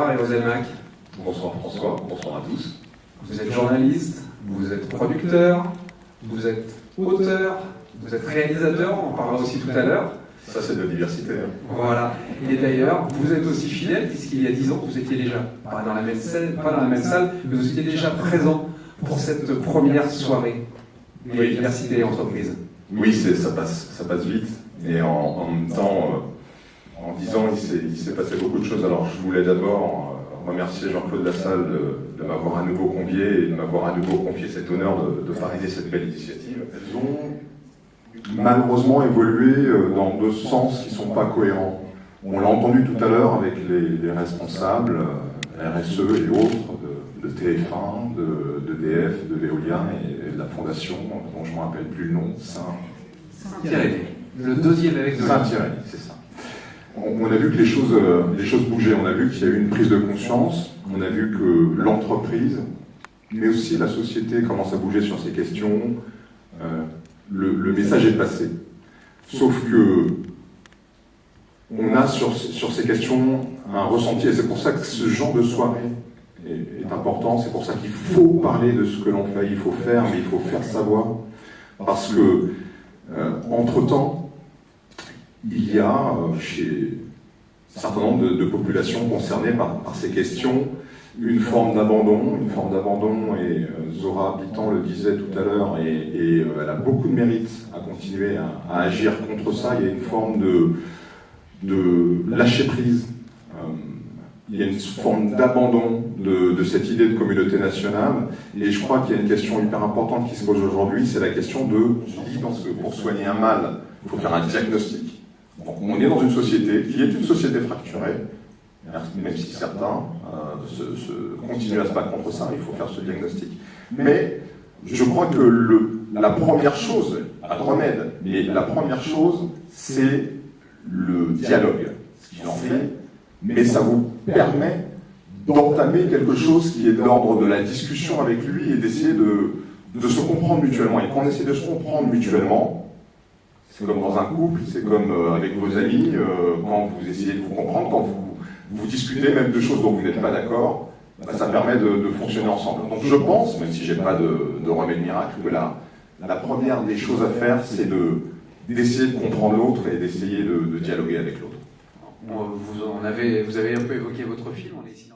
bonsoir Érosel Mac. Bonsoir François, bonsoir à tous. Vous êtes journaliste, vous êtes producteur, vous êtes auteur, vous êtes réalisateur, on en parlera aussi tout à l'heure. Ça c'est de la diversité. Voilà. Et d'ailleurs, vous êtes aussi fidèle, puisqu'il y a 10 ans, vous étiez déjà, pas dans la même salle, mais vous étiez déjà présent pour cette première soirée des diversités et entreprises. Oui, ça passe vite, et en même temps, en 10 ans, il s'est passé beaucoup de choses. Alors je voulais d'abord remercier Jean-Claude Lassalle de m'avoir à nouveau convié et de m'avoir à nouveau confié cet honneur de parrainer cette belle initiative. Elles ont malheureusement évolué dans deux sens qui ne sont pas cohérents. On l'a entendu tout à l'heure avec les responsables, RSE et autres, de TF1, d'EDF, de Veolia et de la fondation, dont je ne me rappelle plus le nom, Saint-Irénée. Le deuxième évêque de Saint-Irénée, c'est ça. On a vu que les choses bougeaient, on a vu qu'il y a eu une prise de conscience, on a vu que l'entreprise, mais aussi la société commence à bouger sur ces questions. Le message est passé. Sauf que on a sur ces questions un ressenti, et c'est pour ça que ce genre de soirée est important, c'est pour ça qu'il faut parler de ce que l'on fait, il faut faire, mais il faut faire savoir, parce que entre-temps, il y a chez un certain nombre de populations concernées par ces questions une forme d'abandon, et Zora Habitant le disait tout à l'heure, et elle a beaucoup de mérite à continuer à agir contre ça. Il y a une forme de lâcher prise, il y a une forme d'abandon de cette idée de communauté nationale, et je crois qu'il y a une question hyper importante qui se pose aujourd'hui, c'est la question je pense que pour soigner un mal, il faut faire un diagnostic. Donc on est dans une société qui est une société fracturée, même si certains continuent à se battre contre ça, il faut faire ce diagnostic. Mais je crois que la première chose, pas de remède, mais la première chose, c'est le dialogue, ce qu'il en fait, mais ça vous permet d'entamer quelque chose qui est de l'ordre de la discussion avec lui et d'essayer de se comprendre mutuellement. Et quand on essaie de se comprendre mutuellement, c'est comme dans un couple, c'est comme avec vos amis, quand vous essayez de vous comprendre, quand vous discutez même de choses dont vous n'êtes pas d'accord, ça permet de fonctionner ensemble. Donc je pense, même si je n'ai pas de remède miracle, que la première des choses à faire, c'est d'essayer de comprendre l'autre et d'essayer de dialoguer avec l'autre. Vous avez un peu évoqué votre film, on est ici dans